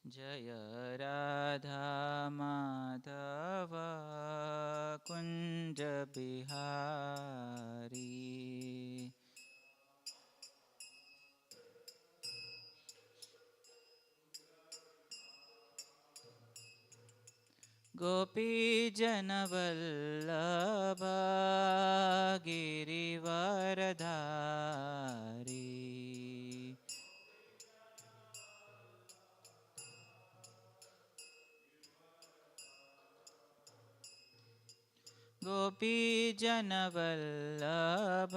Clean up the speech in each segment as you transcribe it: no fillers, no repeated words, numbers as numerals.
जय राधा माधव कुंज बिहारी। गोपी जनवल्लभ गिरिवरधारी। गोपी जनवल्लभ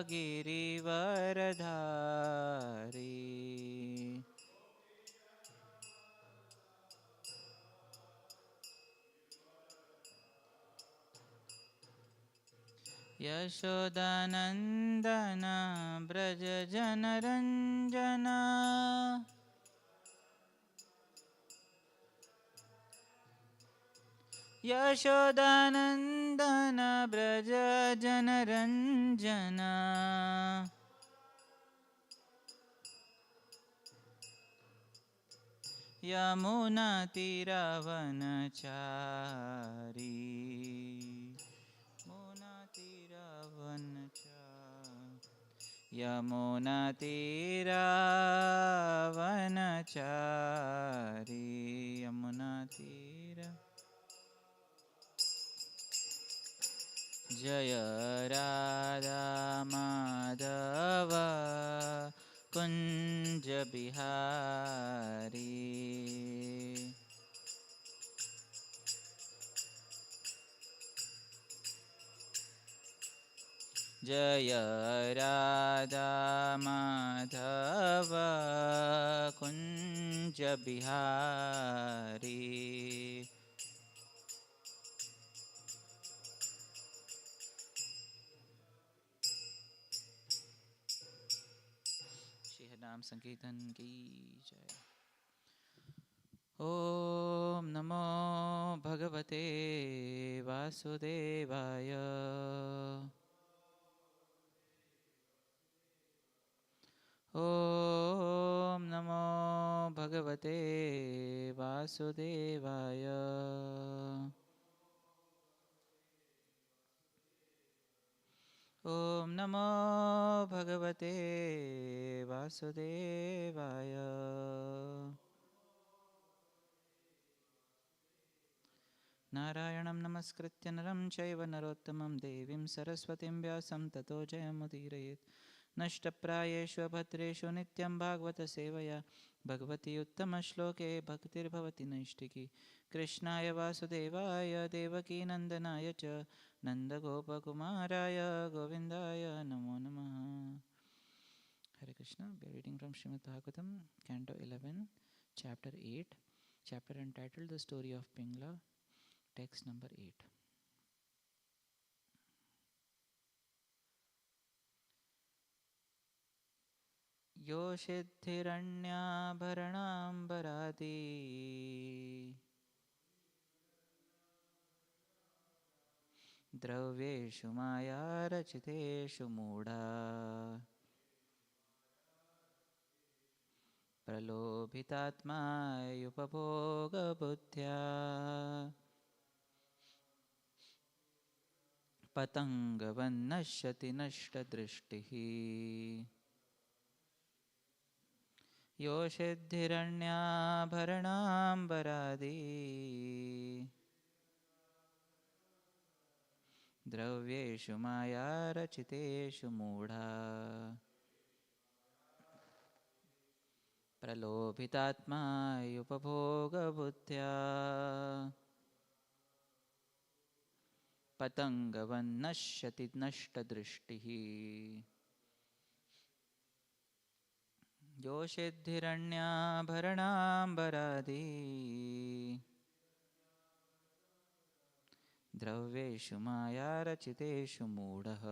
गिरिवरधारी। यशोदानन्दन व्रज जनरञ्जना। यशोदानन्दन व्रज जनरञ्जना। यमुनातीरवनचारी। यमुनातीरवनचारी। यमुनातीर। जय राधा माधव कुंज बिहारी। जय राधा माधव कुंज बिहारी। नाम संकीर्तन की जय। ओम नमो भगवते वासुदेवाय। ओम नमो भगवते वासुदेवाय। ओम नमो भगवते वासुदेवाय। नारायणं नमस्कृत्य नरं चैव नरोत्तमं देवीं सरस्वतीं व्यासं ततो जयमुदीरयेत्। नष्टप्रायेषु भद्रेषु नित्यं भागवतसेवया भगवती उत्तमश्लोके भक्तिर्भवति नैष्टिकी। कृष्णाय वासुदेवाय देवकीनन्दनाय च नन्दगोपकुमाराय गोविन्दाय नमो नमः। Hare Krishna. We are reading from Srimad Bhagavatam, Canto 11, Chapter 8, chapter entitled The Story of Pingla, text number 8. यो सिद्धिरण्याभरणाम्बरादि द्रव्येषु मायारचितेषु मूढा प्रलोभितात्मा उपभोगबुद्ध्या पतङ्गवन्नश्यति नष्टदृष्टिः। यो सिद्धिरण्याभरणाम्बरादि द्रव्येषु मायारचितेषु मूढा प्रलोभितात्मा उपभोगबुद्ध्या पतङ्गवन्नश्यति नष्टदृष्टिः। यो सिद्धिरण्याभरणाम्बरादि द्रव्येषु मायारचितेषु मूढः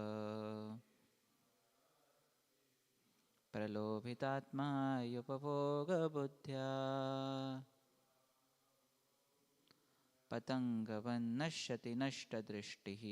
प्रलोभितात्मा उपभोगबुद्ध्या पतङ्गवन्नश्यति नष्टदृष्टिः।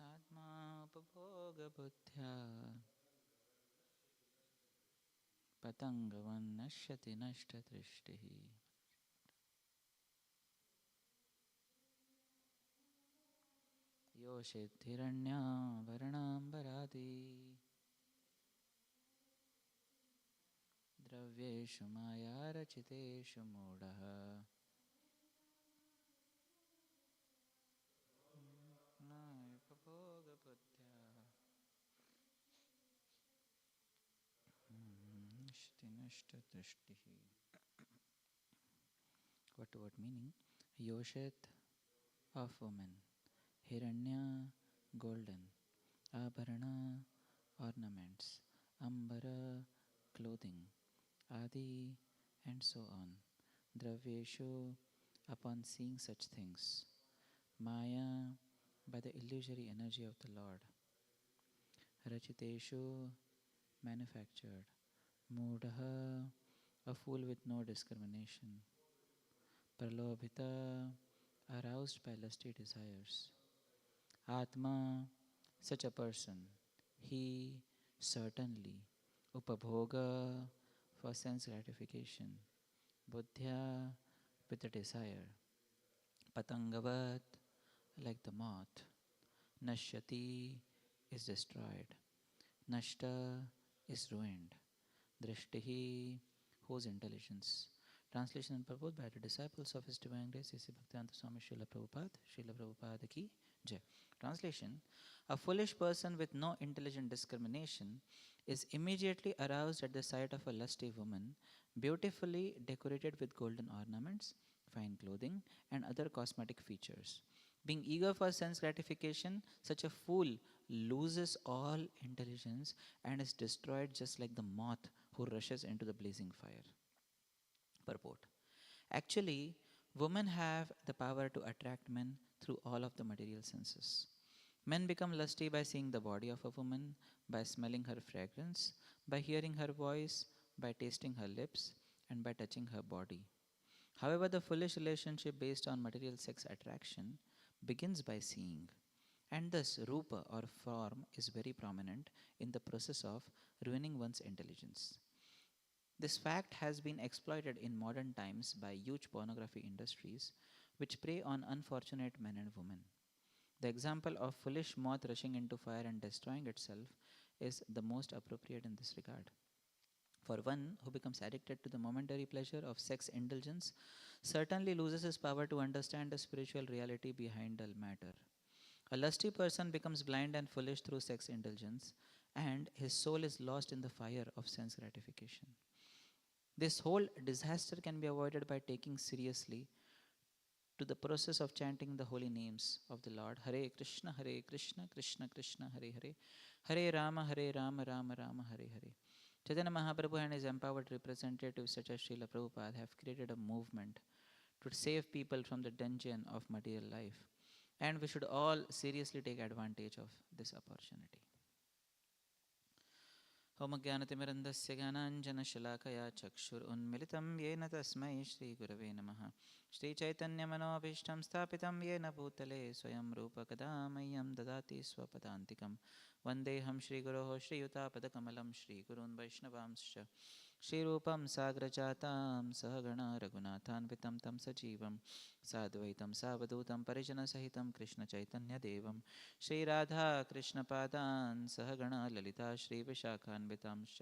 आत्मा उपभोगबुद्ध्या पतङ्गवन्नश्यति नष्टदृष्टिः योषिद्धिरण्याभरणाम्बरादि द्रव्येषु मायारचितेषु मूढः उपभोगबुद्ध्या नष्टदृष्टिः. What meaning? Yoshet of woman, Hiranya golden, Abharana ornaments, Ambara clothing, Adi and so on. Dravyeshu upon seeing such things. Maya by the illusory energy of the Lord. Rachiteshu manufactured. Mudha a fool with no discrimination. Pralobhita aroused by lusty desires. Atma such a person. He certainly. Upabhoga for sense gratification. Buddhya with a desire. Patangavat like the moth. Nashyati is destroyed. Nashta is ruined. Drishtihi whose intelligence. Translation and purport by the disciples of His Divine Grace A.C. Bhaktivedanta Swami Srila Prabhupada ki Jai. Translation: a foolish person with no intelligent discrimination is immediately aroused at the sight of a lusty woman, beautifully decorated with golden ornaments, fine clothing, and other cosmetic features. Being eager for sense gratification, such a fool loses all intelligence and is destroyed just like the moth who rushes into the blazing fire. Purport: actually, women have the power to attract men through all of the material senses. Men become lusty by seeing the body of a woman, by smelling her fragrance, by hearing her voice, by tasting her lips, and by touching her body. However, the foolish relationship based on material sex attraction begins by seeing, and thus rupa or form is very prominent in the process of ruining one's intelligence. This fact has been exploited in modern times by huge pornography industries, which prey on unfortunate men and women. The example of foolish moth rushing into fire and destroying itself is the most appropriate in this regard. For one who becomes addicted to the momentary pleasure of sex indulgence certainly loses his power to understand the spiritual reality behind the matter. A lusty person becomes blind and foolish through sex indulgence, and his soul is lost in the fire of sense gratification. This whole disaster can be avoided by taking seriously to the process of chanting the holy names of the Lord. Hare Krishna, Krishna Krishna, Hare Hare, Hare Rama, Rama Rama, Hare Hare. Chaitanya Mahaprabhu and his empowered representatives such as Srila Prabhupada have created a movement to save people from the dungeon of material life. And we should all seriously take advantage of this opportunity. होमज्ञानतिमिरन्दस्य ज्ञानाञ्जनशलाकया चक्षुरुन्मिलितं येन तस्मै श्रीगुरवे नमः. श्रीचैतन्यमनोभीष्टं स्थापितं येन भूतले स्वयं रूपकदा मह्यं ददाति स्वपदान्तिकं. वन्देऽहं श्रीगुरोः श्रीयुतापदकमलं श्रीगुरून् वैष्णवांश्च श्रीरूपं साग्रजातां सहगणा रघुनाथान्वितं तं सजीवं साद्वैतं सावधूतं परिजनसहितं कृष्णचैतन्यदेवं श्रीराधाकृष्णपादान् सहगणा ललिता श्रीविशाखान्वितांश्च.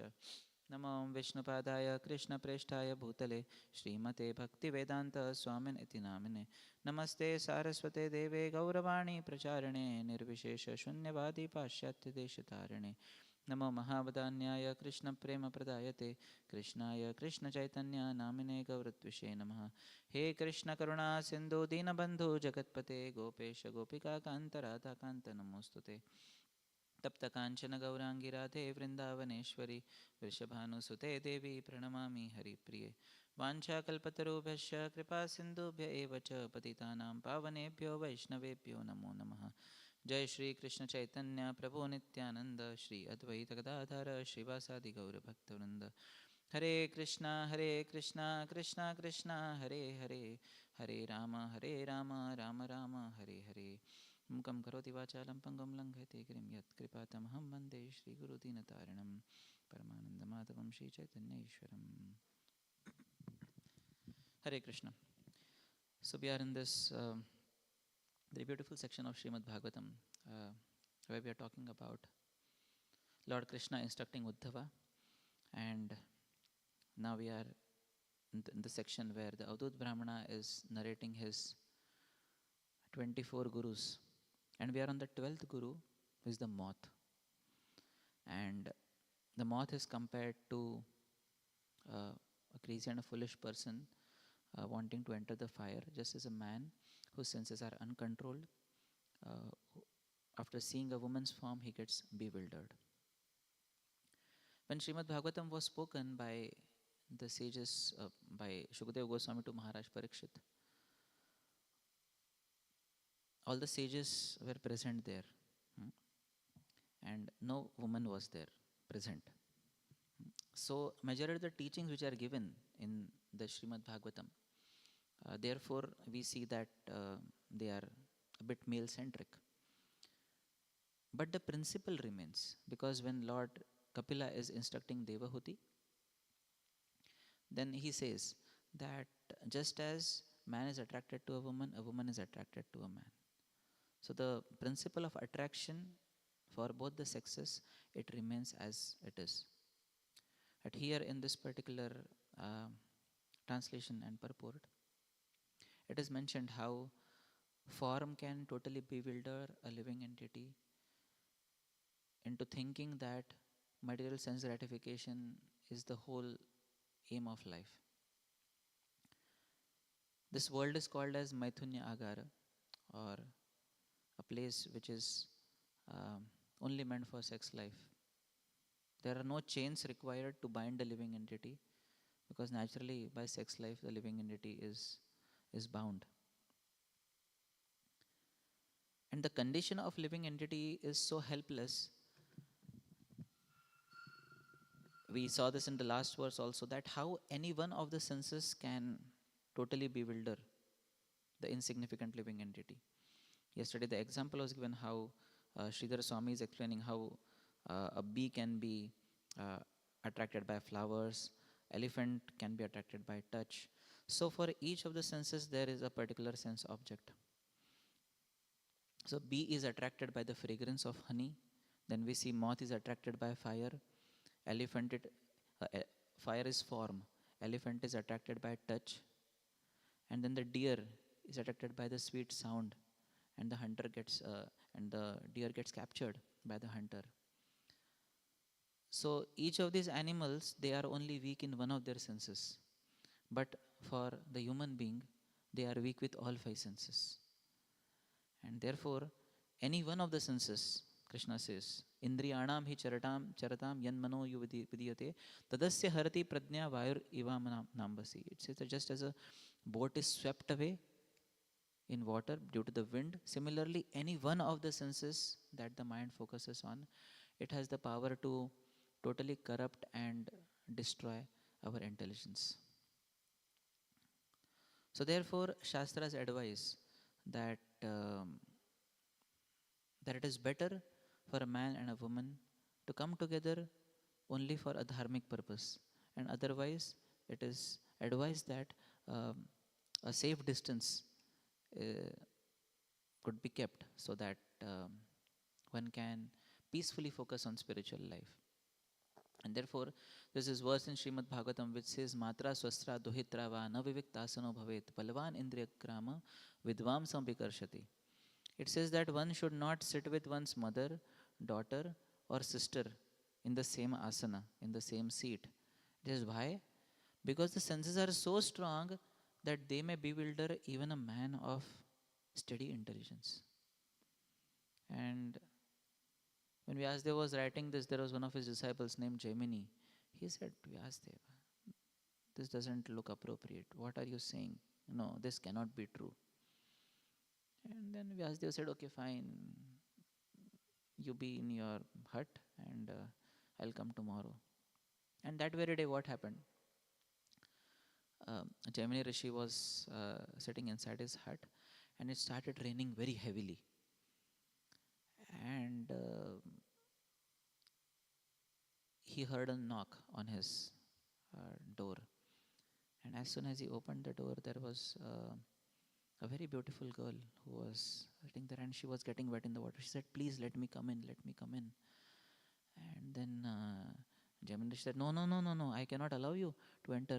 नमो विष्णुपादाय कृष्णप्रेष्ठाय भूतले श्रीमते भक्तिवेदान्तस्वामिन् इति नामिने. नमस्ते सारस्वते देवे गौरवाणी प्रचारिणे निर्विशेषशून्यवादी पाश्चात्यदेशतारिणे. नमो महावदान्याय कृष्णप्रेमप्रदायते कृष्णाय कृष्णचैतन्य नामिने गौरत्विषे नमः. हे कृष्णकरुणा सिन्धु दीनबन्धु जगत्पते गोपेश गोपिकान्त राधाकान्त नमोस्तुते. तप्त कांचन गौरांगी राधे वृंदावनेश्वरी वृषभानुसुते देवी प्रणमामि हरिप्रिये. वाञ्छाकल्पतरुभ्यश्च कृपा सिन्धुभ्य एव च पतितानां पावनेभ्यो वैष्णवेभ्यो नमो नमः. जय श्री कृष्ण चैतन्य प्रभु नित्यानंद श्री अद्वैत गदाधर श्रीवासादि गौरभक्तवृंद. हरे कृष्णा कृष्णा कृष्णा हरे हरे, हरे Ram Ram Ram Hare Hare. Mukam karoti vachalam pangam langhate girim yat kripatamaham vande Shri Guru Dinatarinam Paramananda Madhavam Shri Chaitanya Ishwaram. Hare Krishna. So we are in this very beautiful section of Srimad Bhagavatam where we are talking about Lord Krishna instructing Uddhava, and now we are in the section where the Avadut Brahmana is narrating his 24 gurus, and we are on the 12th guru, who is the moth. And the moth is compared to a crazy and a foolish person wanting to enter the fire, just as a man whose senses are uncontrolled, after seeing a woman's form, he gets bewildered. When Srimad Bhagavatam was spoken by the sages, by Shukadeva Goswami to Maharaj Parikshit, all the sages were present there, and no woman was there present. So, majority of the teachings which are given in the Srimad Bhagavatam, therefore, we see that they are a bit male centric. But the principle remains, because when Lord Kapila is instructing Devahuti, then he says that just as man is attracted to a woman is attracted to a man. So the principle of attraction for both the sexes, it remains as it is. But here in this particular translation and purport, it is mentioned how form can totally bewilder a living entity into thinking that material sense gratification is the whole aim of life. This world is called as Maithunya Agara, or a place which is only meant for sex life. There are no chains required to bind a living entity, because naturally by sex life the living entity is bound. And the condition of living entity is so helpless. We saw this in the last verse also, that how any one of the senses can totally bewilder the insignificant living entity. Yesterday the example was given how Sridhar Swami is explaining how a bee can be attracted by flowers, elephant can be attracted by touch. So for each of the senses there is a particular sense object. So bee is attracted by the fragrance of honey, then we see moth is attracted by fire, elephant fire is form, elephant is attracted by touch, and then the deer is attracted by the sweet sound, and the hunter gets and the deer gets captured by the hunter. So each of these animals, they are only weak in one of their senses, but for the human being they are weak with all five senses. And therefore any one of the senses, Krishna says, Indriyanam hi charatam yan mano yu vidiyate tadasya harati pradnya vayur ivam nambasi. It says that just as a boat is swept away in water due to the wind, similarly any one of the senses that the mind focuses on, it has the power to totally corrupt and destroy our intelligence. So therefore Shastras advise that that it is better for a man and a woman to come together only for a dharmic purpose, and otherwise it is advised that a safe distance could be kept, so that one can peacefully focus on spiritual life. And therefore there is this verse in Srimad Bhagavatam which says, Matra swastra duhitra va na viviktasano bhavet balvan indriya krama vidvamsam vikarshati. It says that one should not sit with one's mother, daughter or sister in the same asana, in the same seat. It is why? Because the senses are so strong that they may bewilder even a man of steady intelligence. And when Vyasdeva was writing this, there was one of his disciples named Jaimini. He said, Vyasdeva, this doesn't look appropriate. What are you saying? No, this cannot be true. And then Vyasdeva said, okay, fine. You be in your hut and I'll come tomorrow. And that very day, what happened? Jaimini Rishi was sitting inside his hut, and it started raining very heavily. and he heard a knock on his door. And as soon as he opened the door, there was a very beautiful girl who was sitting there, and she was getting wet in the water. She said, "Please let me come in, let me come in." And then Jamini said, "No, no, no, no, no, I cannot allow you to enter."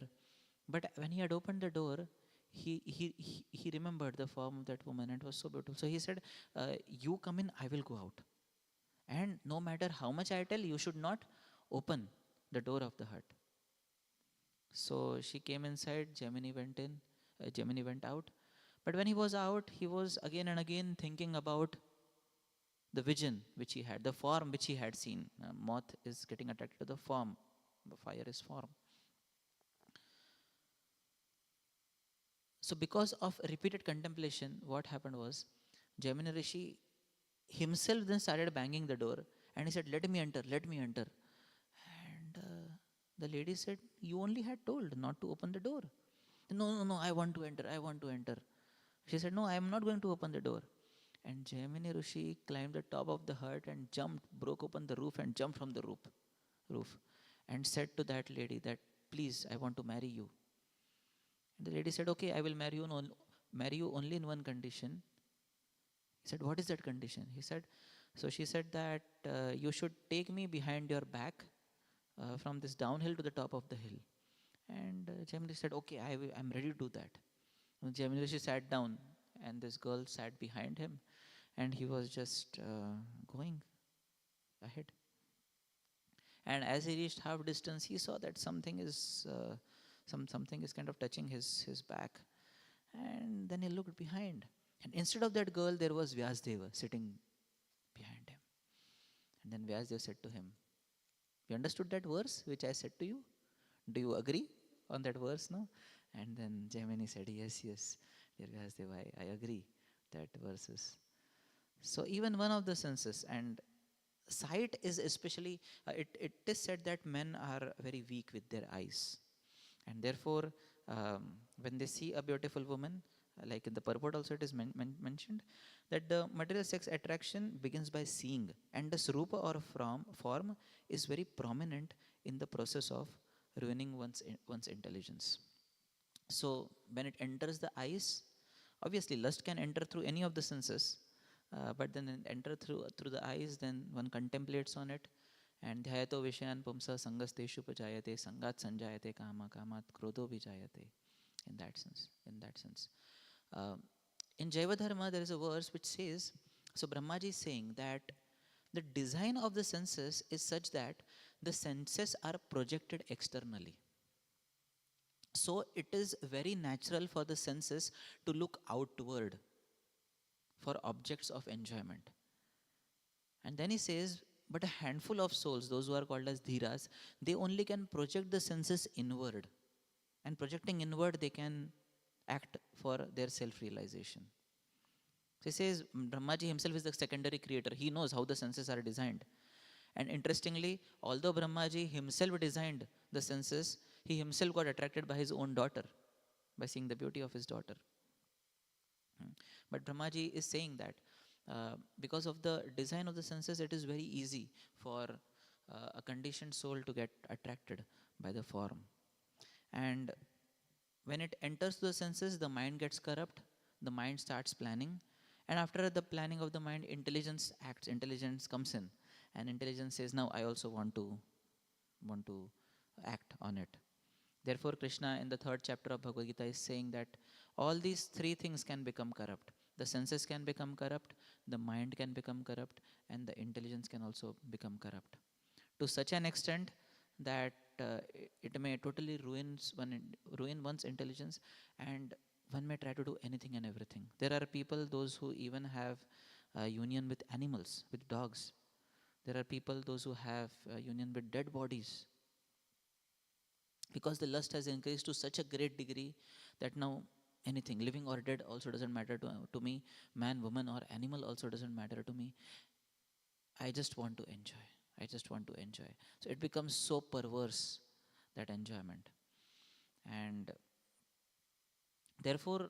But when he had opened the door, he remembered the form of that woman, and it was so beautiful. So he said, "You come in, I will go out. And no matter how much I tell, you should not open the door of the hut." So she came inside, Gemini went in, Gemini went out. But when he was out, he was again and again thinking about the vision which he had, the form which he had seen. Moth is getting attracted to the form, the fire is form. So, because of repeated contemplation, what happened was Gemini Rishi himself then started banging the door, and he said, "Let me enter, let me enter." And the lady said, "You only had told not to open the door." "No, no, no, I want to enter, I want to enter." She said, "No, I am not going to open the door." And Gemini Rishi climbed the top of the hut and jumped, broke open the roof and jumped from the roof and said to that lady that, "Please, I want to marry you." And the lady said, "Okay, I will marry you only in one condition." He said, "What is that condition?" So she said that you should take me behind your back from this downhill to the top of the hill. And Gemini said, "Okay, I'm ready to do that." And Gemini, she sat down, and this girl sat behind him, and he was just going ahead. And as he reached half distance, he saw that something is something is kind of touching his back. And then he looked behind, and instead of that girl, there was Vyasdeva sitting behind him. And then Vyasdeva said to him, "You understood that verse which I said to you? Do you agree on that verse now?" And then Jaimini said, "Yes, yes, dear Vyasdeva, I agree that verses." So even one of the senses, and sight is especially, it is said that men are very weak with their eyes. And therefore, when they see a beautiful woman, like in the purport also it is mentioned, that the material sex attraction begins by seeing, and the srupa or form is very prominent in the process of ruining one's intelligence. So when it enters the eyes, obviously lust can enter through any of the senses, but then it enter through the eyes, then one contemplates on it. And dhyayato vishayan pumsa sangasteshu pajayate sangat sanjayate kama kamat krodho vijayate. In that sense, Uh, in Jaiva Dharma, there is a verse which says, so Brahmaji is saying that the design of the senses is such that the senses are projected externally. So it is very natural for the senses to look outward for objects of enjoyment. And then he says, but a handful of souls, those who are called as dhiras, they only can project the senses inward. And projecting inward, they can act for their self-realization. So he says, Brahmaji himself is the secondary creator. He knows how the senses are designed. And interestingly, although Brahmaji himself designed the senses, he himself got attracted by his own daughter, by seeing the beauty of his daughter. But Brahmaji is saying that because of the design of the senses, it is very easy for a conditioned soul to get attracted by the form. And when it enters the senses, the mind gets corrupt, the mind starts planning, and after the planning of the mind, intelligence acts, intelligence comes in, and intelligence says, now I also want to act on it. Therefore, Krishna in the 3rd chapter of Bhagavad Gita is saying that all these 3 things can become corrupt. The senses can become corrupt, the mind can become corrupt, and the intelligence can also become corrupt. To such an extent that it may totally ruin one's intelligence, and one may try to do anything and everything. There are people, those who even have union with animals, with dogs. There are people, those who have union with dead bodies. Because the lust has increased to such a great degree that now anything, living or dead, also doesn't matter to me. Man, woman, or animal also doesn't matter to me. I just want to enjoy. I just want to enjoy. So it becomes so perverse, that enjoyment. And therefore,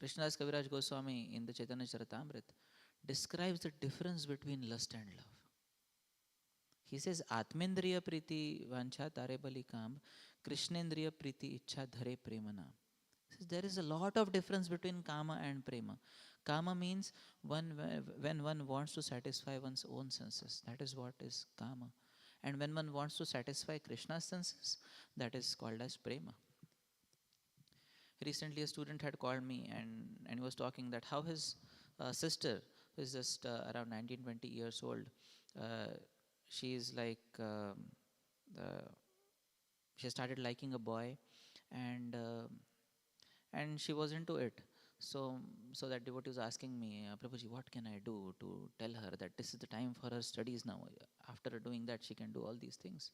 Krishnadas Kaviraj Goswami in the Chaitanya Charitamrita describes the difference between lust and love. He says, Atmendriya priti vancha tare bali kam, Krishnendriya priti ichha dhare premana. Says there is a lot of difference between kama and prema. Kama means when one wants to satisfy one's own senses. That is what is kama. And when one wants to satisfy Krishna's senses, that is called as prema. Recently, a student had called me and he was talking that how his sister, who is just around 19, 20 years old, uh, she is like, uh, she started liking a boy, and she was into it. So, so that devotee was asking me, Prabhuji, what can I do to tell her that this is the time for her studies now? After doing that, she can do all these things.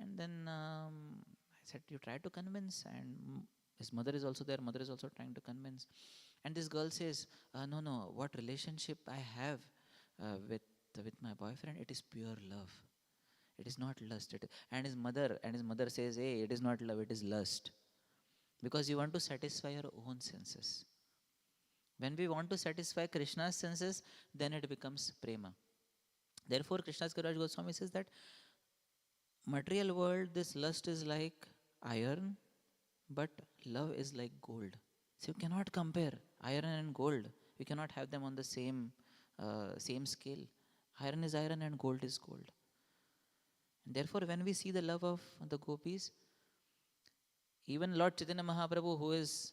And then I said, you try to convince, and his mother is also there. Mother is also trying to convince. And this girl says, no, what relationship I have with my boyfriend, it is pure love. It is not lust. And his mother says, hey, it is not love, it is lust. Because you want to satisfy your own senses. When we want to satisfy Krishna's senses, then it becomes prema. Therefore, Krishna's Kaviraj Goswami says that material world, this lust is like iron, but love is like gold. So you cannot compare iron and gold. You cannot have them on the same scale. Iron is iron and gold is gold. And therefore, when we see the love of the gopis, even Lord Chaitanya Mahaprabhu, who is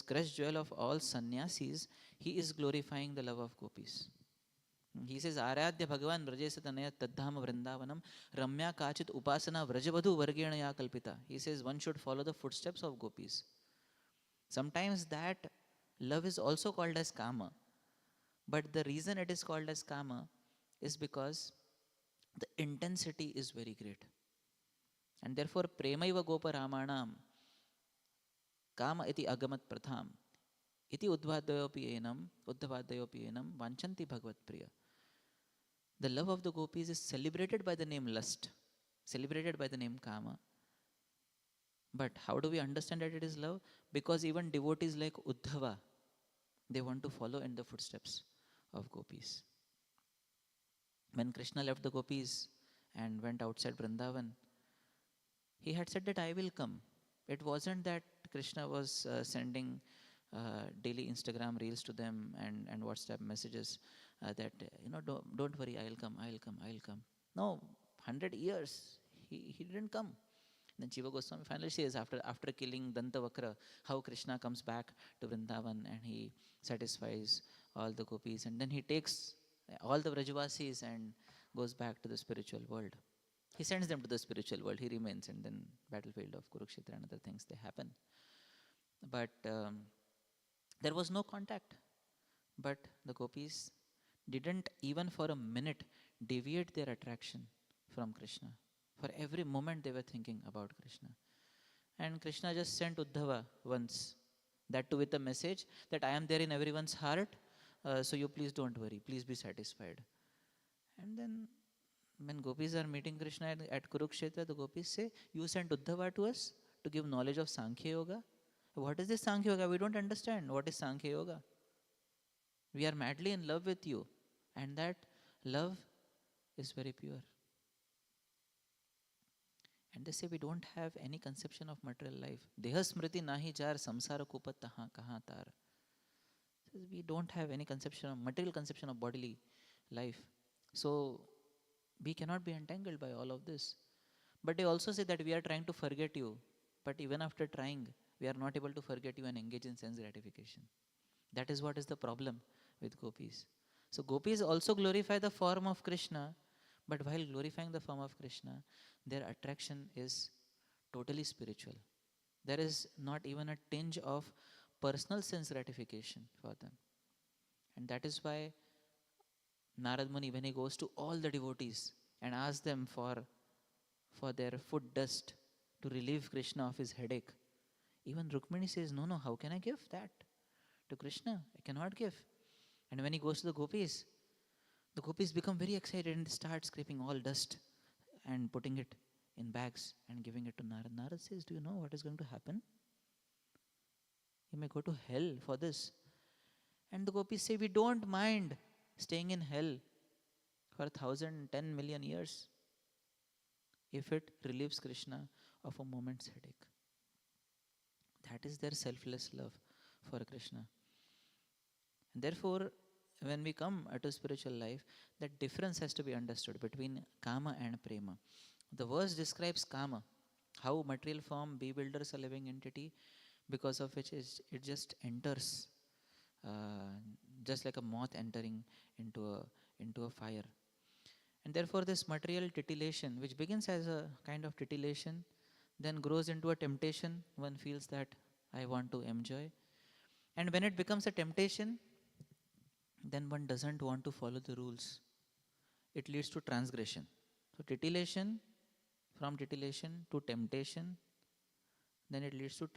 crushed jewel of all sannyasis, he is glorifying the love of gopis. He says, Aradhya Bhagavan Vrajesatanaya Tadhama Vrindavanam Ramya Kachit Upasana Vrajavadhu Vargena Ya Kalpita. He says one should follow the footsteps of gopis. Sometimes that love is also called as kama. But the reason it is called as kama is because the intensity is very great. And therefore, Premaiva Gopa Ramanam Kama iti agamat pratham iti uddhavadayopi enam vanchanti bhagavad priya. The love of the gopis is celebrated by the name lust, celebrated by the name kama. But how do we understand that it is love? Because even devotees like Uddhava, they want to follow in the footsteps of gopis. When Krishna left the gopis and went outside Vrindavan, he had said that I will come. It wasn't that Krishna was sending daily Instagram reels to them and WhatsApp messages that, don't worry, I'll come. No, 100 years, he didn't come. Then Jiva Goswami finally says, after killing Dantavakra, how Krishna comes back to Vrindavan and he satisfies all the gopis. And then he takes all the Vrajavasis and goes back to the spiritual world. He sends them to the spiritual world. He remains, and then battlefield of Kurukshetra and other things, they happen. But there was no contact. But the gopis didn't even for a minute deviate their attraction from Krishna. For every moment they were thinking about Krishna. And Krishna just sent Uddhava once, that too with a message that I am there in everyone's heart, so you please don't worry, please be satisfied. And then when gopis are meeting Krishna at Kurukshetra, the gopis say, you sent Uddhava to us to give knowledge of Sankhya Yoga? What is this Sankhya Yoga? We don't understand what is Sankhya Yoga. We are madly in love with you, and that love is very pure. And they say we don't have any conception of material life. Deha smriti nahi jar samsara kupat taha kaha tar. We don't have any material conception of bodily life. So we cannot be entangled by all of this. But they also say that we are trying to forget you. But even after trying, we are not able to forget you and engage in sense gratification. That is what is the problem with gopis. So gopis also glorify the form of Krishna, but while glorifying the form of Krishna, their attraction is totally spiritual. There is not even a tinge of personal sense gratification for them. And that is why Narad Muni, when he goes to all the devotees and asks them for their foot dust to relieve Krishna of his headache, even Rukmini says, no, how can I give that to Krishna? I cannot give. And when he goes to the gopis become very excited and start scraping all dust and putting it in bags and giving it to Narad. Narad says, do you know what is going to happen? You may go to hell for this. And the gopis say, we don't mind staying in hell for 1,010 million years if it relieves Krishna of a moment's headache. That is their selfless love for Krishna. And therefore, when we come to spiritual life, that difference has to be understood between kama and prema. The verse describes kama, how material form bewilders a living entity, because of which it just enters, uh, just like a moth entering into a fire. And therefore, this material titillation, which begins as a kind of titillation, then grows into a temptation. One feels that I want to enjoy. And when it becomes a temptation, then one doesn't want to follow the rules. It leads to transgression. So, titillation, from titillation to temptation, then it leads to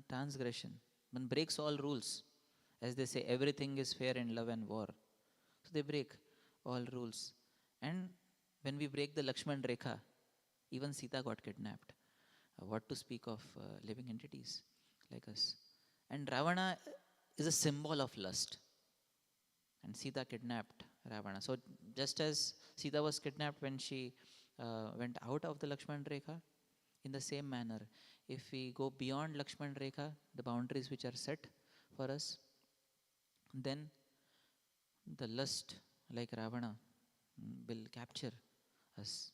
transgression. One breaks all rules. As they say, everything is fair in love and war. So, they break all rules. And when we break the Lakshman Rekha, even Sita got kidnapped. What to speak of living entities like us? And Ravana is a symbol of lust. And Sita kidnapped Ravana. So, just as Sita was kidnapped when she went out of the Lakshman Rekha, in the same manner, if we go beyond Lakshman Rekha, the boundaries which are set for us, then the lust, like Ravana, will capture us.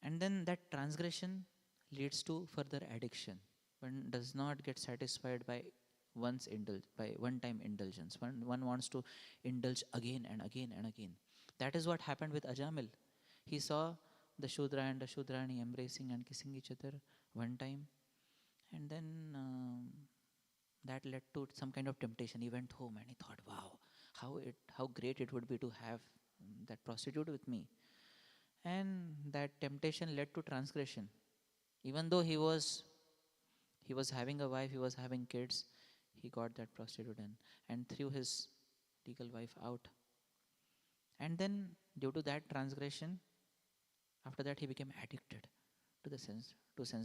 And then that transgression leads to further addiction. One does not get satisfied by by one-time indulgence. One wants to indulge again and again and again. That is what happened with Ajamil. He saw the Shudra and the Shudrani embracing and kissing each other one time, and then that led to some kind of temptation. He went home and he thought, "Wow, how great it would be to have that prostitute with me." And that temptation led to transgression. Even though he was having a wife, he was having kids, he got that prostitute in and threw his legal wife out. And then, due to that transgression, after that he became addicted to the sense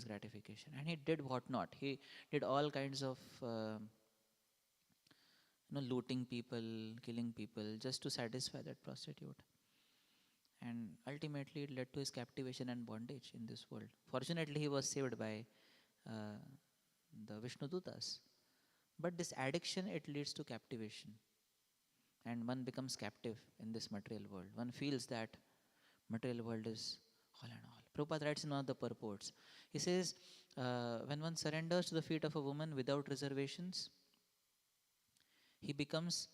gratification, and he did what not. He did all kinds of looting people, killing people, just to satisfy that prostitute. And ultimately, it led to his captivation and bondage in this world. Fortunately, he was saved by uh, the Vishnu Dutas. But this addiction, it leads to captivation. And one becomes captive in this material world. One feels that material world is all and all. Prabhupada writes in one of the purports. He says, when one surrenders to the feet of a woman without reservations, he becomes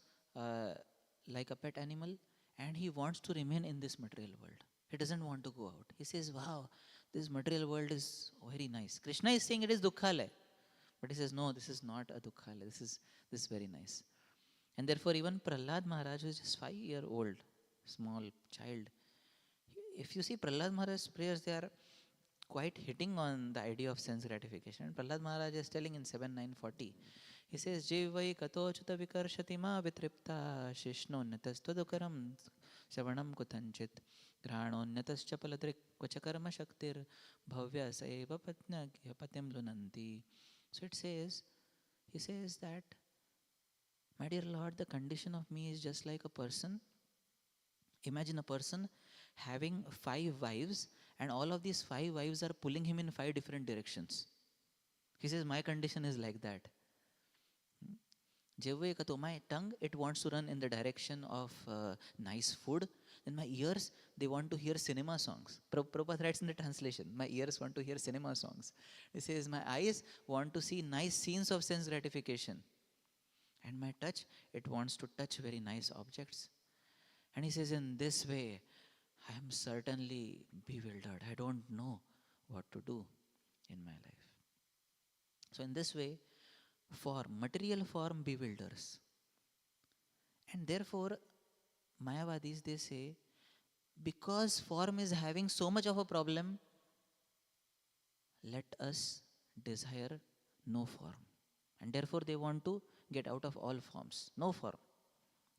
like a pet animal, and he wants to remain in this material world. He doesn't want to go out. He says, wow, this material world is very nice. Krishna is saying it is dukkhalaya. But he says, no, this is not a dukkhalaya. This is very nice. And therefore, even Prahlad Maharaj, who is just 5-year-old, small child, if you see Prahlad Maharaj's prayers, they are quite hitting on the idea of sense gratification. And Prahlad Maharaj is telling in 7.9.40, he says, Jivvai katochuta vikarshati ma vitripta shishnonyatas savanam kutanchit granonyatascha paladrik kvachakarma shaktir bhavya saeva patnya patim lunanti. So he says that, my dear Lord, the condition of me is just like a person. Imagine a person having 5 wives, and all of these 5 wives are pulling him in 5 different directions. He says, my condition is like that. My tongue, it wants to run in the direction of nice food. Then my ears, they want to hear cinema songs. Prabhupada writes in the translation, my ears want to hear cinema songs. He says, my eyes want to see nice scenes of sense gratification. And my touch, it wants to touch very nice objects. And he says, in this way, I am certainly bewildered. I don't know what to do in my life. So in this way, material form bewilders. And therefore, Mayavadis, they say, because form is having so much of a problem, let us desire no form. And therefore, they want to get out of all forms. No form.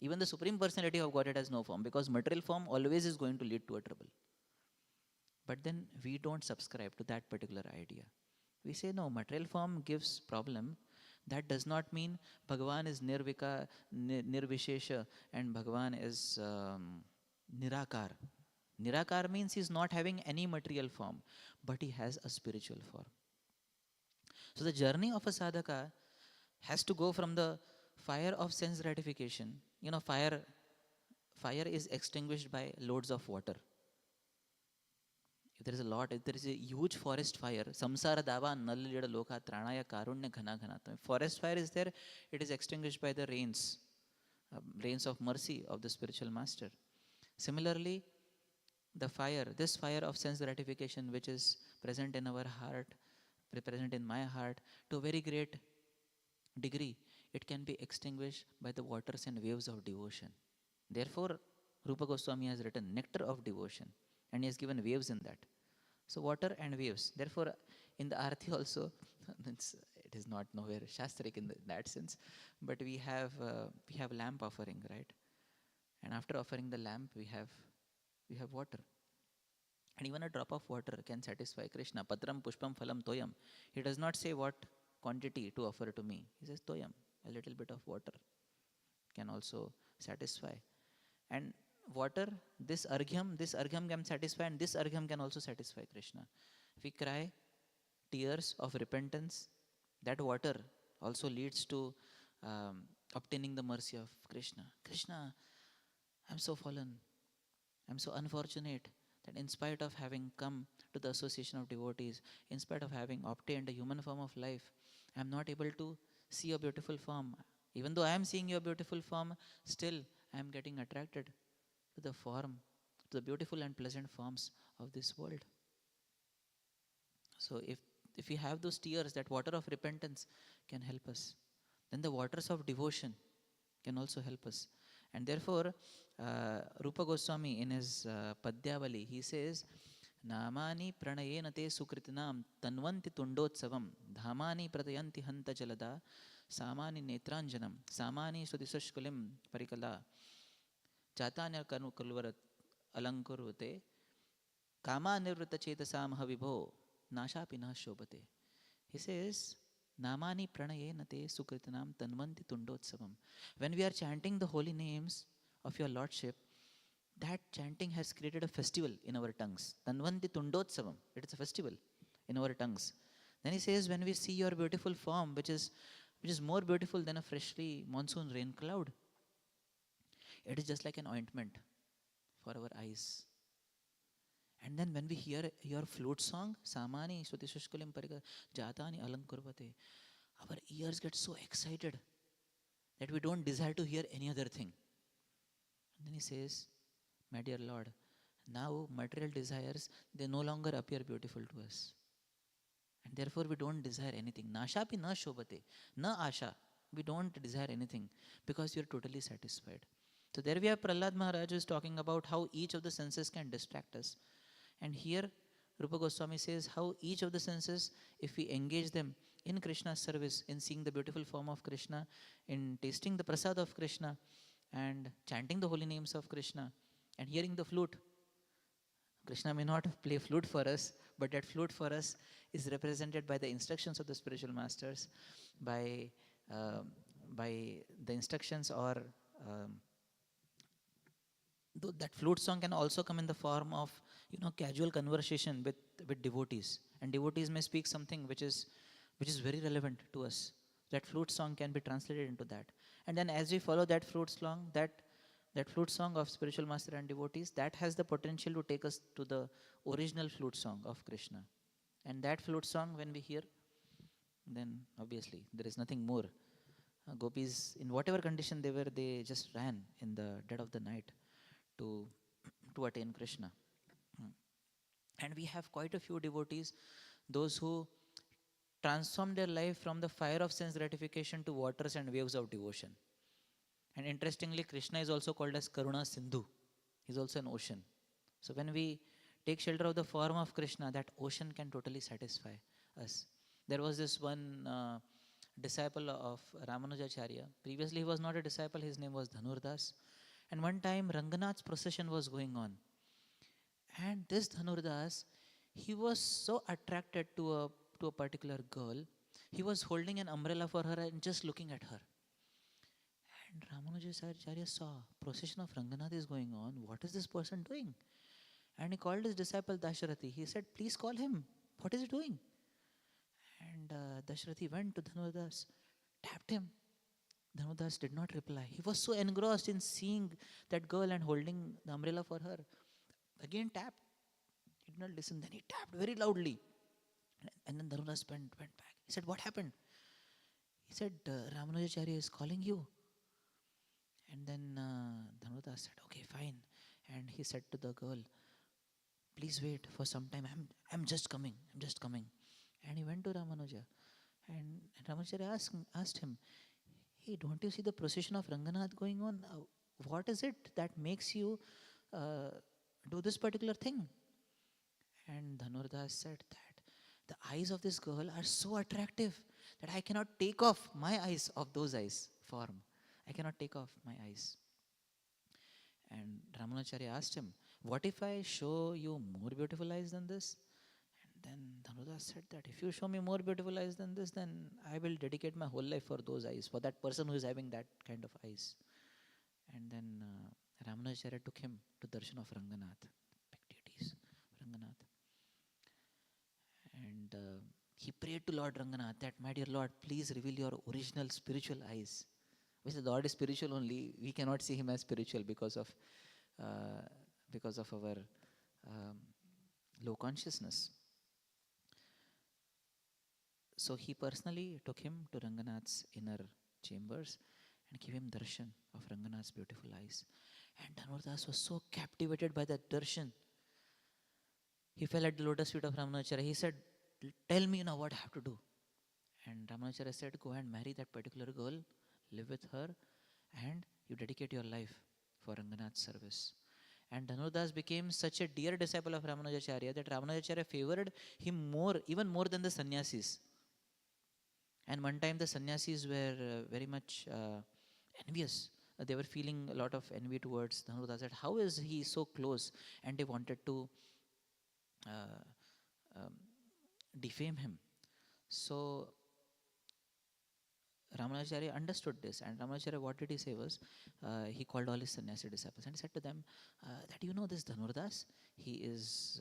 Even the Supreme Personality of Godhead has no form, because material form always is going to lead to a trouble. But then we don't subscribe to that particular idea. We say, no, material form gives problem, That does not mean Bhagavan is nirvishesha and Bhagavan is nirakar. Nirakar means he's not having any material form, but he has a spiritual form. So the journey of a sadhaka has to go from the fire of sense gratification. Fire is extinguished by loads of water. If there is a huge forest fire, samsara dava nallida loka tranaya karunya ghana ghana. Forest fire is there, it is extinguished by the rains of mercy of the spiritual master. Similarly, this fire of sense gratification, which is present in our heart, present in my heart, to a very great degree, it can be extinguished by the waters and waves of devotion. Therefore, Rupa Goswami has written nectar of devotion, and he has given waves in that. So water and waves. Therefore, in the Arti also, it is not nowhere Shastric in that sense, but we have lamp offering, right? And after offering the lamp, we have water. And even a drop of water can satisfy Krishna. Patram pushpam phalam toyam. He does not say what quantity to offer to me. He says toyam, a little bit of water can also satisfy. And water, this arghyam can satisfy, and this arghyam can also satisfy Krishna. If we cry tears of repentance, that water also leads to obtaining the mercy of Krishna. Krishna, I'm so fallen. I'm so unfortunate that in spite of having come to the association of devotees, in spite of having obtained a human form of life, I'm not able to see your beautiful form. Even though I am seeing your beautiful form, still I am getting attracted to the form, to the beautiful and pleasant forms of this world. So if we have those tears, that water of repentance can help us. Then the waters of devotion can also help us. And therefore, Rupa Goswami in his Padyavali, he says, Namani pranayena te sukritinam tanvanti tundotsavam dhamani pratayanti hanta jalada samani netranjanam samani sudisashkulim parikala chatanya kulvarat alankurute kama nirvrita chetasam havibho nashapi na shobhate. He says, Namani pranayena te sukritinam tanvanti tundotsavam. When we are chanting the holy names of your Lordship, that chanting has created a festival in our tongues. Tanvanti tundotsavam. It is a festival in our tongues. Then he says, when we see your beautiful form, which is more beautiful than a freshly monsoon rain cloud, it is just like an ointment for our eyes. And then when we hear your flute song, Samani Swatishushkulim Parika Jatani Alankurvate, our ears get so excited that we don't desire to hear any other thing. And then he says, my dear Lord, now material desires, they no longer appear beautiful to us. And therefore we don't desire anything. Nashapi na shobhate, na asha. We don't desire anything because we are totally satisfied. So there we have Prahlad Maharaj who is talking about how each of the senses can distract us. And here Rupa Goswami says how each of the senses, if we engage them in Krishna's service, in seeing the beautiful form of Krishna, in tasting the prasad of Krishna, and chanting the holy names of Krishna, and hearing the flute. Krishna may not play flute for us, but that flute for us is represented by the instructions of the spiritual masters, by the instructions or that flute song can also come in the form of casual conversation with devotees, and devotees may speak something which is very relevant to us. That flute song can be translated into that, and then as we follow that flute song, that flute song of spiritual master and devotees, that has the potential to take us to the original flute song of Krishna. And that flute song when we hear, then obviously there is nothing more. Gopis, in whatever condition they were, they just ran in the dead of the night to attain Krishna. And we have quite a few devotees, those who transform their life from the fire of sense gratification to waters and waves of devotion. And interestingly, Krishna is also called as Karuna Sindhu. He is also an ocean. So when we take shelter of the form of Krishna, that ocean can totally satisfy us. There was this one disciple of Ramanujacharya. Previously he was not a disciple, his name was Dhanurdas. And one time Ranganath's procession was going on. And this Dhanurdas, he was so attracted to a particular girl. He was holding an umbrella for her and just looking at her. And Ramanujacharya saw, procession of Ranganath is going on. What is this person doing? And he called his disciple Dasharati. He said, please call him. What is he doing? And Dasharati went to Dhanudas, tapped him. Dhanudas did not reply. He was so engrossed in seeing that girl and holding the umbrella for her. Again tapped. He did not listen. Then he tapped very loudly. And then Dhanudas went back. He said, what happened? He said, Ramanujacharya is calling you. And then Dhanudas said, okay, fine. And he said to the girl, please wait for some time. I'm just coming. I'm just coming. And he went to Ramanuja. And Ramanujacharya asked him, hey, don't you see the procession of Ranganath going on? What is it that makes you do this particular thing? And Dhanurdas said that the eyes of this girl are so attractive that I cannot take off my eyes of those eyes form. I cannot take off my eyes. And Ramanujacharya asked him, what if I show you more beautiful eyes than this? And then Dhanudas said that if you show me more beautiful eyes than this, then I will dedicate my whole life for those eyes, for that person who is having that kind of eyes. And then Ramanujacharya took him to darshan of Ranganath, big deities, Ranganath. And he prayed to Lord Ranganath that, my dear Lord, please reveal your original spiritual eyes. Which the Lord is spiritual only. We cannot see him as spiritual because of our low consciousness. So he personally took him to Ranganath's inner chambers and gave him darshan of Ranganath's beautiful eyes. And Dhanurdas was so captivated by that darshan. He fell at the lotus feet of Ramanujacharya. He said, tell me now what I have to do. And Ramanujacharya said, go and marry that particular girl, live with her, and you dedicate your life for Ranganath's service. And Dhanurdas became such a dear disciple of Ramanujacharya that Ramanujacharya favored him more, even more than the sannyasis. And one time the sannyasis were very much envious. They were feeling a lot of envy towards Dhanurdas. That how is he so close? And they wanted to defame him. So Ramanujacharya understood this, and Ramanujacharya, what did he say was, he called all his sannyasi disciples and he said to them that, you know, this Dhanurdas, he's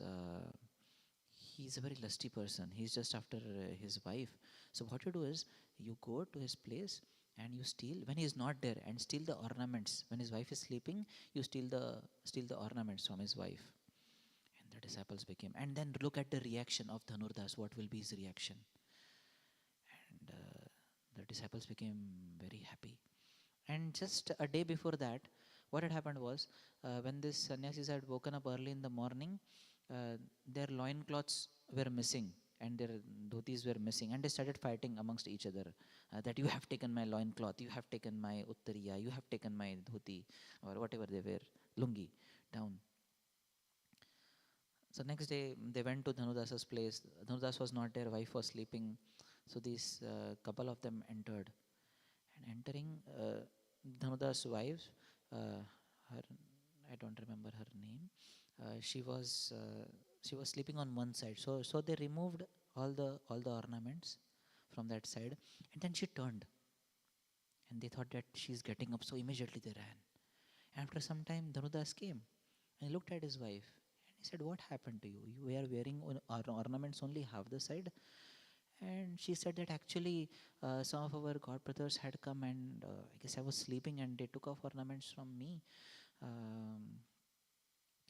a very lusty person. He's just after his wife. So what you do is, you go to his place and you steal, when he is not there, and steal the ornaments. When his wife is sleeping, you steal the ornaments from his wife. And the disciples became, and then look at the reaction of Dhanurdas. What will be his reaction? And the disciples became very happy. And just a day before that, what had happened was, when these sannyasis had woken up early in the morning, their loincloths were missing and their dhotis were missing, and they started fighting amongst each other, that you have taken my loincloth, you have taken my uttariya, you have taken my dhoti, or whatever they were, lungi, down. So next day, they went to Dhanurdas's place. Dhanudas was not there, wife was sleeping. So these couple of them entered. And entering, Dhanudas' wife, I don't remember her name, she was sleeping on one side. So they removed all the ornaments from that side, and then she turned. And they thought that she's getting up, so immediately they ran. After some time, Dhanudas came and he looked at his wife. He said, what happened to you? You were wearing ornaments only half the side. And she said that actually some of our god brothers had come, and I guess I was sleeping and they took off ornaments from me.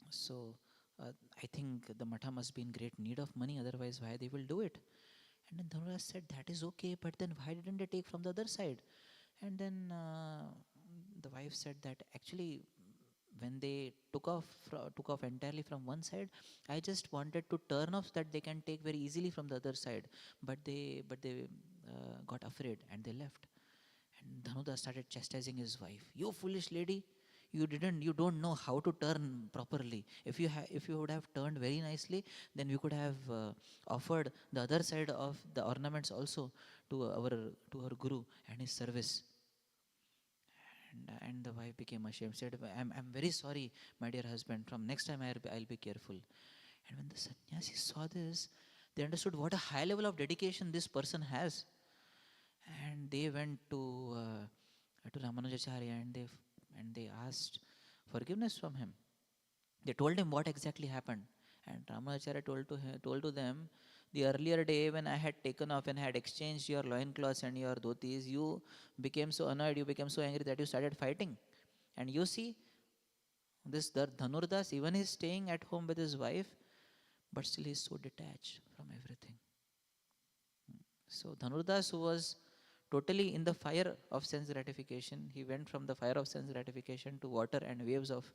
So I think the Matha must be in great need of money, otherwise why they will do it? And then Dhanuras said, that is okay, but then why didn't they take from the other side? And then the wife said that actually when they took off entirely from one side, I just wanted to turn off so that they can take very easily from the other side. But they got afraid and they left. And Dhanudas started chastising his wife. You foolish lady, you don't know how to turn properly. If you would have turned very nicely, then we could have offered the other side of the ornaments also to our guru and his service. And the wife became ashamed, said, I'm very sorry, my dear husband. From next time I'll be careful. And when the sannyasis saw this, they understood what a high level of dedication this person has. And they went to Ramanujacharya, and they asked forgiveness from him. They told him what exactly happened. And Ramanujacharya told to them, the earlier day when I had taken off and had exchanged your loincloths and your dhotis, you became so annoyed, you became so angry that you started fighting. And you see, this Dhanurdas, even he's staying at home with his wife, but still he's so detached from everything. So Dhanurdas, who was totally in the fire of sense gratification, he went from the fire of sense gratification to water and waves of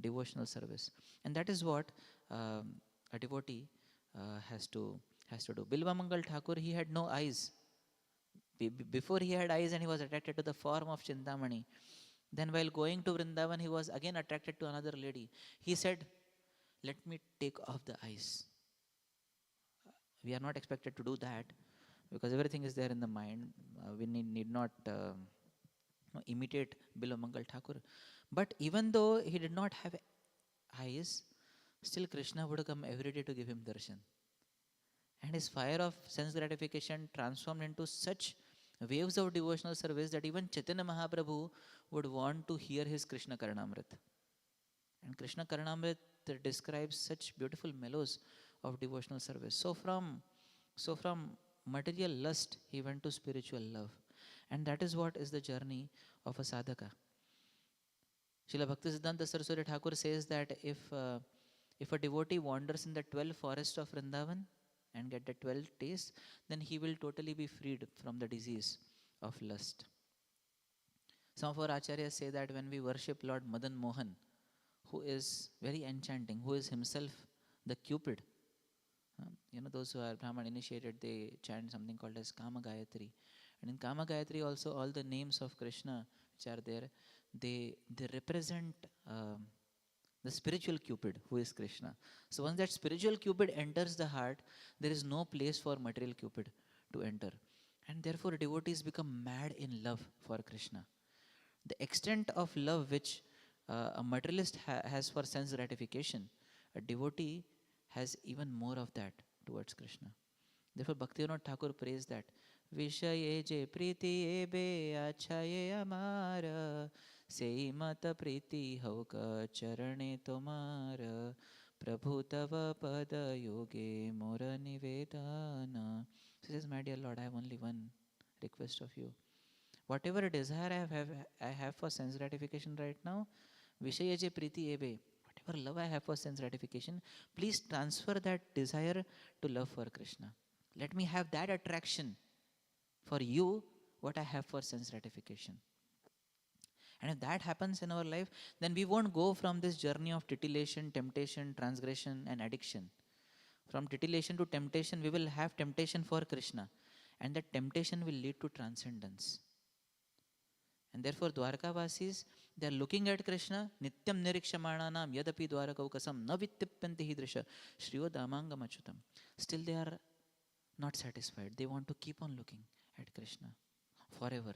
devotional service. And that is what a devotee has to do. Bilva Mangal Thakur, he had no eyes. Before he had eyes and he was attracted to the form of Chintamani. Then while going to Vrindavan, he was again attracted to another lady. He said, let me take off the eyes. We are not expected to do that because everything is there in the mind. We need not imitate Bilo Mangal Thakur. But even though he did not have eyes, still Krishna would come every day to give him darshan. And his fire of sense gratification transformed into such waves of devotional service that even Chaitanya Mahaprabhu would want to hear his Krishna Karanamrit. And Krishna Karanamrit describes such beautiful mellows of devotional service. So from material lust, he went to spiritual love. And that is what is the journey of a sadhaka. Srila Bhaktisiddhanta Saraswati Thakur says that if a devotee wanders in the 12 forests of Vrindavan and get the 12 tastes, then he will totally be freed from the disease of lust. Some of our acharyas say that when we worship Lord Madan Mohan, who is very enchanting, who is himself the Cupid. Those who are Brahman initiated, they chant something called as Kama Gayatri. And in Kama Gayatri also, all the names of Krishna which are there, they represent the spiritual Cupid, who is Krishna. So once that spiritual Cupid enters the heart, there is no place for material Cupid to enter. And therefore devotees become mad in love for Krishna. The extent of love which a materialist has for sense gratification, a devotee has even more of that towards Krishna. Therefore, Bhaktivinoda Thakur prays that Vishaye je priti ebe achaye amara sei mata priti hauka charane tomara prabhu tava pada yoge mora nivedana. He says, my dear Lord, I have only one request of you. Whatever desire I have for sense gratification right now, Vishayaje Priti Ebe, whatever love I have for sense gratification, please transfer that desire to love for Krishna. Let me have that attraction for you, what I have for sense gratification. And if that happens in our life, then we won't go from this journey of titillation, temptation, transgression, and addiction. From titillation to temptation, we will have temptation for Krishna. And that temptation will lead to transcendence. And therefore, Dwarkavasis, they are looking at Krishna, Nityam Nirikshamananam Yadapi Dwarakaukasam Navittipyanti Hidrisha Shriyo Damangam Achutam. Still, they are not satisfied. They want to keep on looking at Krishna forever.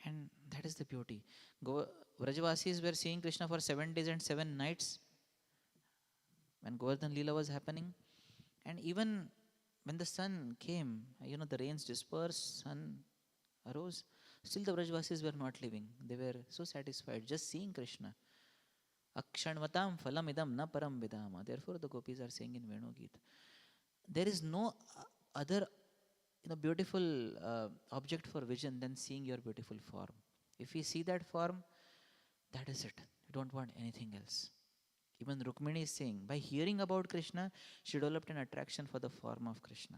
And that is the beauty. Vrajavasis were seeing Krishna for 7 days and 7 nights when Govardhan Leela was happening. And even when the sun came, the rains dispersed, sun arose, still the Vrajavasis were not living. They were so satisfied just seeing Krishna. Akshanvatam phalam idam na param vidama. Therefore the gopis are saying in Venu Geet, there is no other beautiful object for vision than seeing your beautiful form. If we see that form, that is it. We don't want anything else. Even Rukmini is saying, by hearing about Krishna, she developed an attraction for the form of Krishna.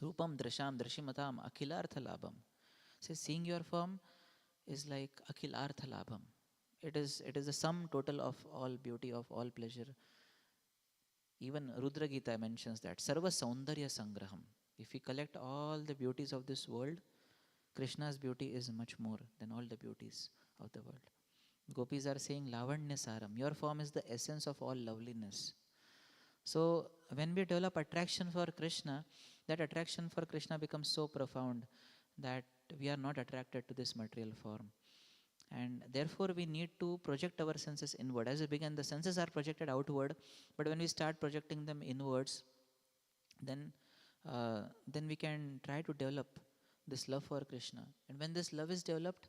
Rupam drasham drashimatam akhilartha labam. Says seeing your form is like akhilartha labam. It is the sum total of all beauty, of all pleasure. Even Rudra Gita mentions that Sarva Saundarya Sangraham. If we collect all the beauties of this world, Krishna's beauty is much more than all the beauties of the world. Gopis are saying Lavanya Saram. Your form is the essence of all loveliness. So when we develop attraction for Krishna, that attraction for Krishna becomes so profound that we are not attracted to this material form. And therefore we need to project our senses inward. As we began, the senses are projected outward, but when we start projecting them inwards, then we can try to develop this love for Krishna. And when this love is developed,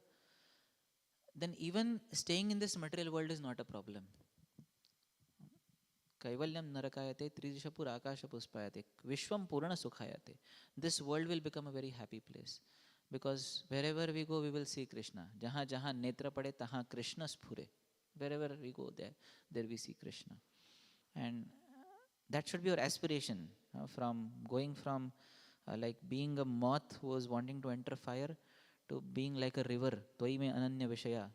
then even staying in this material world is not a problem. Kaivalyam narakayate trijashapur akasha puspayate vishwam purana sukhayate. This world will become a very happy place. Because wherever we go, we will see Krishna. Jahan jahan netra pade, tahan Krishna sphure. Wherever we go, there we see Krishna. And that should be our aspiration, from going from like being a moth who was wanting to enter fire to being like a river, Tvai me ananya vishaya,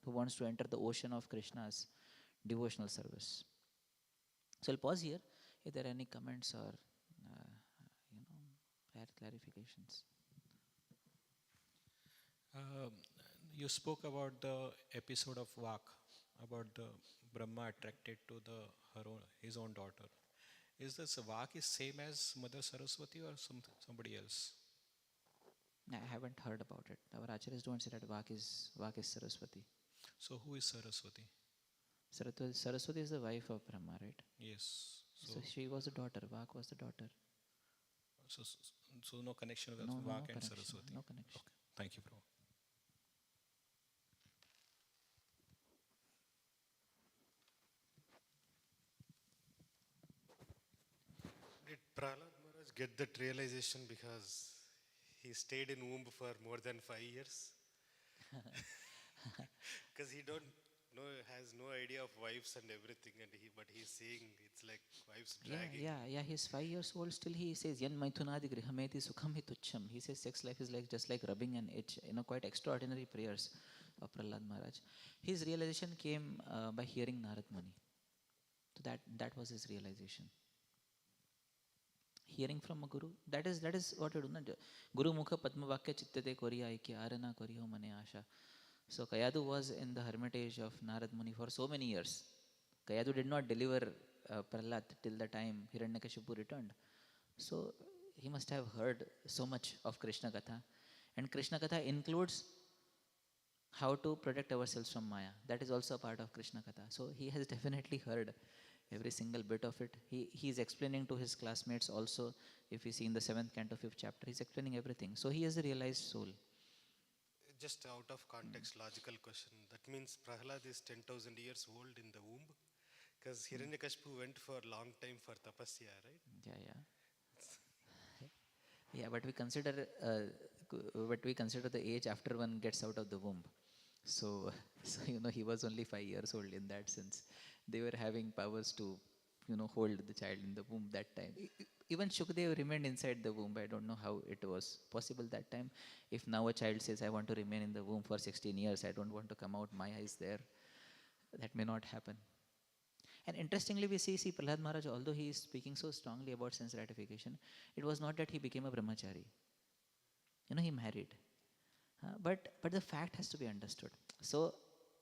who wants to enter the ocean of Krishna's devotional service. So I'll pause here if there are any comments or clarifications. You spoke about the episode of Vak, about the Brahma attracted to his own daughter. Is this Vak is same as Mother Saraswati or somebody else? I haven't heard about it. Our acharyas don't say that Vak is Saraswati. So who is Saraswati? Saraswati is the wife of Brahma, right? Yes. So she was a daughter. Vak was the daughter. So no connection with Vak and Saraswati. No connection. Okay. Thank you, Prabhu. Did Prahlad Maharaj get that realization because he stayed in womb for more than 5 years? Because he has no idea of wives and everything, but he's saying it's like wives dragging. Yeah. He's 5 years old. Still he says, "Yan maithunadi grihameti sukham hi tuchham." He says sex life is like just like rubbing an itch. Quite extraordinary prayers of Prahlad Maharaj. His realization came by hearing Narad Muni. So that was his realization. Hearing from a guru, that is what you do. Na? Guru mukha padma vakya chittate koriya ikya arana koriyo mane asha. So Kayadu was in the hermitage of Narad Muni for so many years. Kayadu did not deliver Prahlad till the time Hiranyakashipu returned. So he must have heard so much of Krishna Katha. And Krishna Katha includes how to protect ourselves from Maya. That is also a part of Krishna Katha. So he has definitely heard every single bit of it. He is explaining to his classmates also. If we see in the 7th canto, 5th chapter, he's explaining everything. So he is a realized soul. Just out of context, logical question. That means Prahlad is 10,000 years old in the womb? Because Hiranyakashipu went for a long time for tapasya, right? Yeah, but we consider the age after one gets out of the womb. So he was only 5 years old in that sense. They were having powers to hold the child in the womb that time. Even Shukdev remained inside the womb. I don't know how it was possible that time. If now a child says, "I want to remain in the womb for 16 years, I don't want to come out, Maya is there," that may not happen. And interestingly, we see Prahlad Maharaj, although he is speaking so strongly about sense gratification, it was not that he became a brahmachari. He married. But the fact has to be understood. So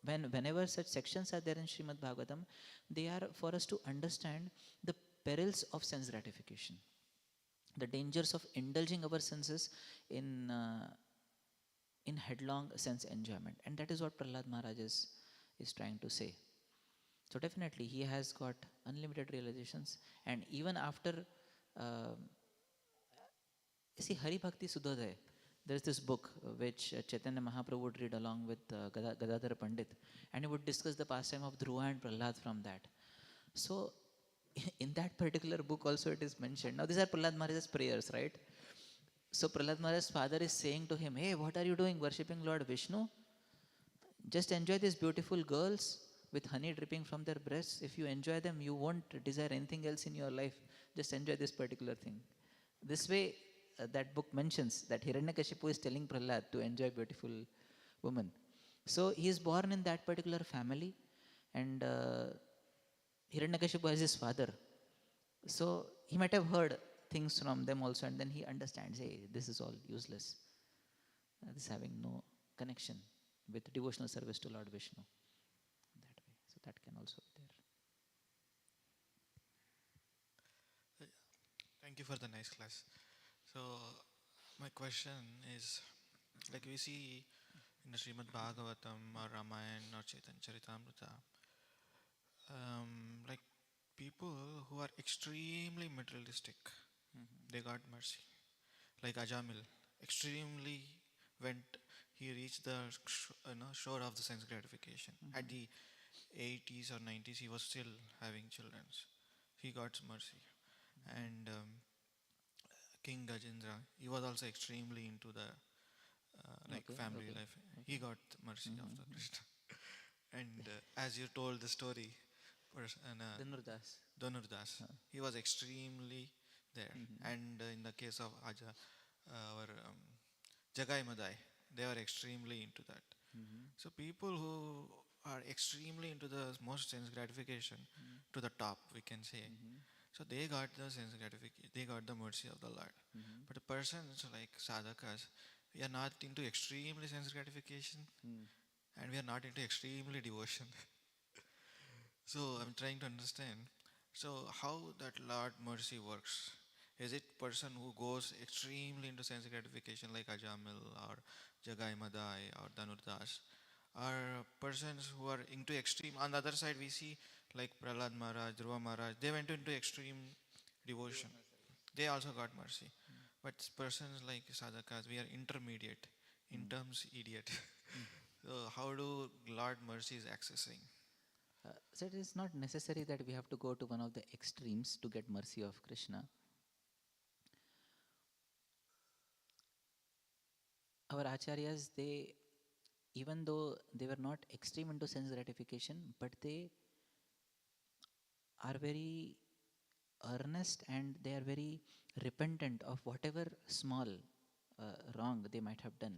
whenever such sections are there in Srimad Bhagavatam, they are for us to understand the perils of sense gratification, the dangers of indulging our senses in headlong sense enjoyment. And that is what Prahlad Maharaj is trying to say. So definitely he has got unlimited realizations. And even after, see Hari Bhakti Sudhodaya, there is this book which Chaitanya Mahaprabhu would read along with Gadadhar Pandit, and he would discuss the pastime of Dhruva and Prahlad from that. So in that particular book also it is mentioned. Now these are Prahlad Maharaj's prayers, right? So Prahlad Maharaj's father is saying to him, "Hey, what are you doing worshipping Lord Vishnu? Just enjoy these beautiful girls with honey dripping from their breasts. If you enjoy them, you won't desire anything else in your life. Just enjoy this particular thing." This way, that book mentions that Hiranyakashipu is telling Prahlad to enjoy beautiful women. So he is born in that particular family, and Hiranyakashipu is his father. So he might have heard things from them also, and then he understands, hey, this is all useless. This is having no connection with devotional service to Lord Vishnu. That way. So that can also be there. Thank you for the nice class. So my question is, like we see in the Srimad Bhagavatam or Ramayana or Chaitanya Charitamrita, like people who are extremely materialistic, they got mercy. Like Ajamil, extremely went. He reached the shore of the sense gratification. At the 80s or 90s, he was still having children. He got mercy. And King Gajendra, he was also extremely into the family life. He got mercy of the Krishna. And as you told the story, Dhanurdas. Dhanurdas, he was extremely there. And in the case of our Jagai Madai, they were extremely into that. So people who are extremely into the most sense gratification to the top, we can say. So they got the sense gratification, they got the mercy of the Lord. But the persons like sadhakas, we are not into extremely sense gratification, and we are not into extremely devotion. So I'm trying to understand. So how that Lord mercy works? Is it person who goes extremely into sense gratification like Ajamil or Jagai Madai or Dhanurdas? Are persons who are into extreme? On the other side, we see like Prahlad Maharaj, Dhruva Maharaj. They went into extreme devotion. They also got mercy. But persons like sadhakas, we are intermediate, in terms idiot. So how do Lord mercy is accessing? So it is not necessary that we have to go to one of the extremes to get mercy of Krishna. Our acharyas, they, even though they were not extreme into sense gratification, but they are very earnest and they are very repentant of whatever small wrong they might have done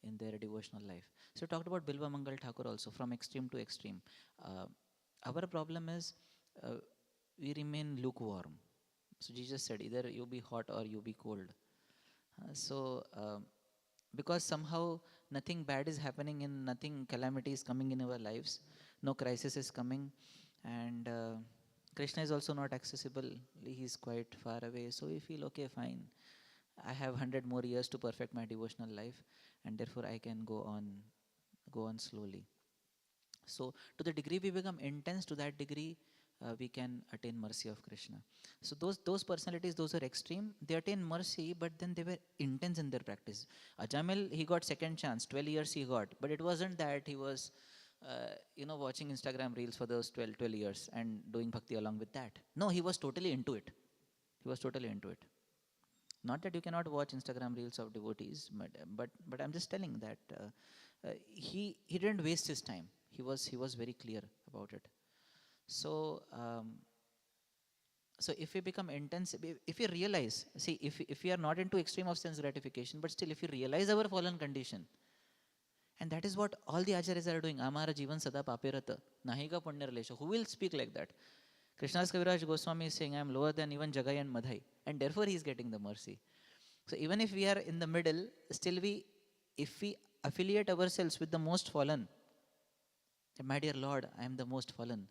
in their devotional life. So talked about Bilva Mangal Thakur also, from extreme to extreme. Our problem is we remain lukewarm. So Jesus said, either you be hot or you be cold. Because somehow nothing bad is happening and nothing calamity is coming in our lives, no crisis is coming, and Krishna is also not accessible. He is quite far away. So we feel, okay, fine. I have 100 more years to perfect my devotional life, and therefore I can go on slowly. So to the degree we become intense, to that degree we can attain mercy of Krishna. So those personalities, those are extreme. They attain mercy, but then they were intense in their practice. Ajamil, he got second chance. 12 years he got, but it wasn't that he was, watching Instagram reels for those 12 years and doing bhakti along with that. No, he was totally into it. He was totally into it. Not that you cannot watch Instagram reels of devotees, but I'm just telling that he didn't waste his time. He was very clear about it. So if we become intense, if we realize, see, if we are not into extreme of sense gratification, but still if we realize our fallen condition, and that is what all the acharyas are doing. Amara jivan sada papirata nahika punyarlesha. Who will speak like that? Krishnadas Kaviraj Goswami is saying, I am lower than even Jagai and Madhai, and therefore he is getting the mercy. So even if we are in the middle, still if we affiliate ourselves with the most fallen, my dear Lord, I am the most fallen,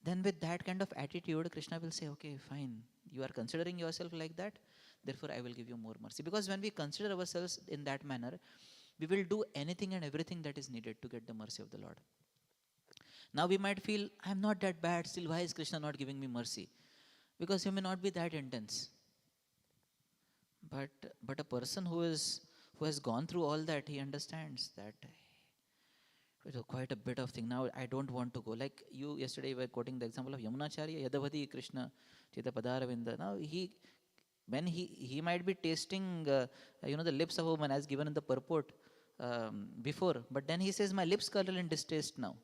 then with that kind of attitude, Krishna will say, okay, fine, you are considering yourself like that, therefore I will give you more mercy. Because when we consider ourselves in that manner, we will do anything and everything that is needed to get the mercy of the Lord. Now we might feel, I am not that bad, still why is Krishna not giving me mercy? Because you may not be that intense. But a person who has gone through all that, he understands that it was quite a bit of thing. Now I don't want to go. Like you yesterday were quoting the example of Yamunacharya, Yadavadi Krishna, Cheta Padaravinda. Now when he might be tasting the lips of a woman as given in the purport before, but then he says, my lips curl in distaste now.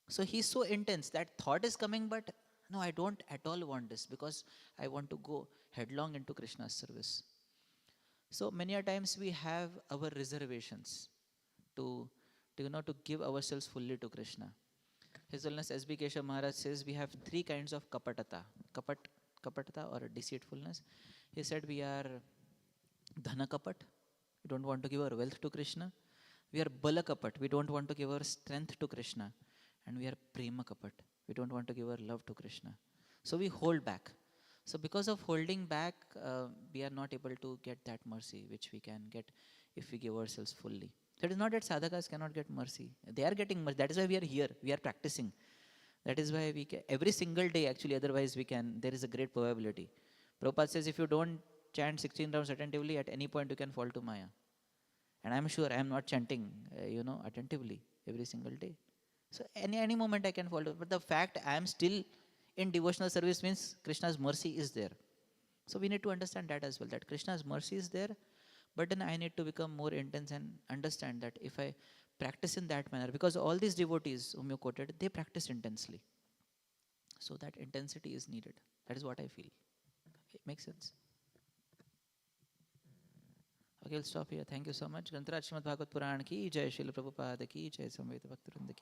So he's so intense, that thought is coming, but no, I don't at all want this, because I want to go headlong into Krishna's service. So many a times we have our reservations to give ourselves fully to Krishna. His Holiness S.B. Keshav Maharaj says we have three kinds of kapatata or deceitfulness. He said we are dhana kapat, we don't want to give our wealth to Krishna. We are bala kapat, we don't want to give our strength to Krishna. And we are prema kapat, we don't want to give our love to Krishna. So we hold back. So because of holding back, we are not able to get that mercy which we can get if we give ourselves fully. So it is not that sadhakas cannot get mercy. They are getting mercy. That is why we are here. We are practicing. That is why we can, every single day actually, otherwise there is a great probability. Prabhupada says if you don't chant 16 rounds attentively, at any point you can fall to Maya. And I'm sure I am not chanting, attentively every single day. So any moment I can fall to. But the fact I am still in devotional service means Krishna's mercy is there. So we need to understand that as well, that Krishna's mercy is there, but then I need to become more intense and understand that if I practice in that manner, because all these devotees whom you quoted, they practice intensely. So that intensity is needed. That is what I feel. Okay, makes sense. Okay, I'll stop here. Thank you so much. Grantaraj Srimad Bhagavad Puran ki jai, Srila Prabhupada ki jai, Samveda Bhaktivinoda ki